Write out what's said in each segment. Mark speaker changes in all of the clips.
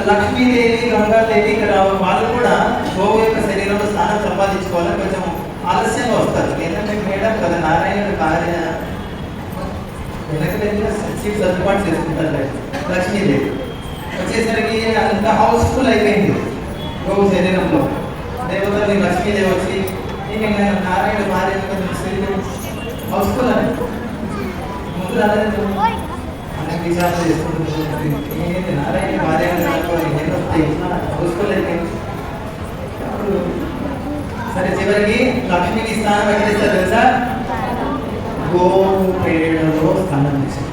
Speaker 1: లక్ష్మీదేవి గంగాదేవి ఇక్కడ వాళ్ళు కూడా గోవు యొక్క శరీరంలో స్థానం సంపాదించుకోవాలని కొంచెం ఆలస్యంగా వస్తారు. ఏంటంటే మేడం కదా నారాయణుడు భార్య వెనక సీట్ సర్దుబాటు చేసుకుంటారు. లక్ష్మీదేవి వచ్చేసరికి అంత హౌస్ఫుల్ అయిపోయింది గోవు శరీరంలో. దేవతని లక్ష్మీదేవి వచ్చి నారాయణ భార్య శరీరం హౌస్ఫుల్ అని ముందు అన్నకి విచారణ చేసుకుంటుంది. ఏంటి నారాయణ భార్య హౌస్ఫుల్ అయిపోయింది. అప్పుడు సరే చివరికి లక్ష్మికి స్థానం ఎక్కడిస్తారు తెలుసా? గోవు పేడలో స్థానం ఇచ్చారు.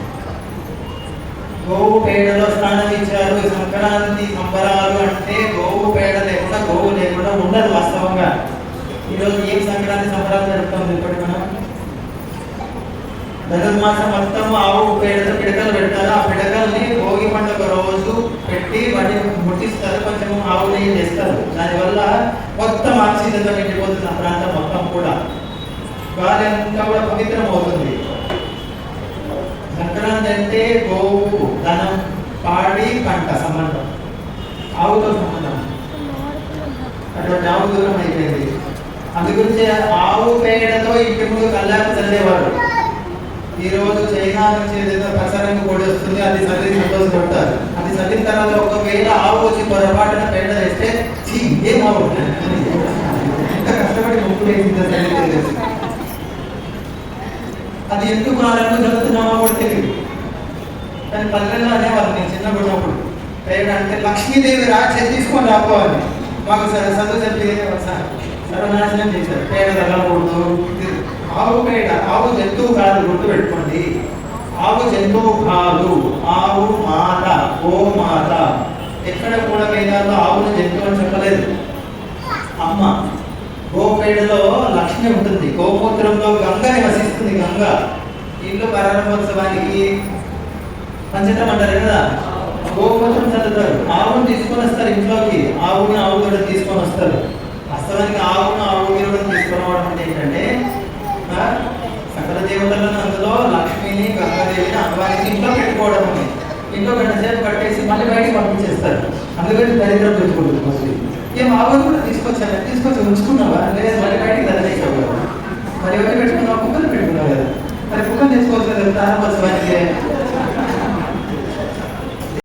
Speaker 1: గోవు పేడలో స్థానం ఇచ్చారు. సంక్రాంతి సంబరాలు అంటే గోవు పేడ లేకుండా గోవు లేకుండా ఉండదు వాస్తవంగా. ఈరోజు ఏం సంక్రాంతి సంబరాలు జరుపుతాం ఇప్పటి మనం ధనుర్మాసం మొత్తం ఆవు పేడతో పిడకలు పెడతారు. ఆ పిడకల్ని భోగి పండుగ రోజు పెట్టి వాటిని ముట్టిస్తారు, కొంచెం ఆవు నెయ్యి చేస్తారు. దానివల్ల మొత్తం ఆక్సిజన్తో నిండిపోతుంది ఆ ప్రాంతం మొత్తం కూడా. గాలి అంతా కూడా పవిత్రం అవుతుంది. సంక్రాంతి అంటే గోవు ధనం పాడి పంట సంబంధం, ఆవుతో సంబంధం. అటువంటి ఆవు దూరం అయిపోయింది. అందుగురించి ఆవు పేడతో ఇంటి ముందు కల్లాపు చల్లేవాడు. ఈ రోజు చైనా నుంచి ఏదైనా ప్రసారంగా కూడా వస్తుంది, అది చల్లి సంతోషపడతారు. అది చల్లిన తర్వాత ఒకవేళ ఆవు వచ్చి పొరపాటున పేడ వేస్తే ఏం ఆవు ఎంత కష్టపడి ముక్కులు వేసింది. అది ఎందుకు ఆరంభం చదువుతున్నామో కూడా తెలియదు. కానీ పల్లెల్లో అనేవాళ్ళు నేను చిన్నప్పుడు పేడ అంటే లక్ష్మీదేవి రాక్షసి తీసుకొని రాపోవాలి. మాకు చదువు చెప్పి సర్వనాశనం చేశారు. పేడ తగలకూడదు. ఆవు పేడ, ఆవు జంతువు కాదు, గుర్తు పెట్టుకోండి. ఆవు జంతువు కాదు, ఆవు మాత, గో మాత. ఎక్కడ కూడా వేదాల్లో ఆవును జంతువు అని చెప్పలేదు. అమ్మ గోపేడలో లక్ష్మి ఉంటుంది. గోమూత్రంలో గంగ నివసిస్తుంది. గంగ ఇల్లు ప్రారంభోత్సవానికి పంచటం అంటారు కదా, గోమూత్రం చల్లుతారు. ఆవును తీసుకొని వస్తారు ఇంట్లోకి. ఆవుని ఆవు కూడా తీసుకొని వస్తారు. వాస్తవానికి ఆవును ఆవు కూడా తీసుకొని రావడం అంటే ఏంటంటే సకల దేవతలను అందులో లక్ష్మిని గంగాదేవిని అమ్మవారికి ఇంట్లో పెట్టుకోవడం ఉంది. ఇంట్లో గంటసేపు కట్టేసి మళ్ళీ బయటికి పంపించేస్తారు. అందుకని దరిద్రం పెట్టుకుంటుంది. ఏం ఆవును కూడా తీసుకొచ్చి ఉంచుకున్నావా? లేదు మళ్ళీ బయటికి ధరలేసావు కదా. మరి ఎవరు పెట్టుకున్నావు? కుక్కలు పెట్టుకున్నావు కదా. మరి కుక్కలు తీసుకోవచ్చు కదా ప్రారంభోత్సవానికి.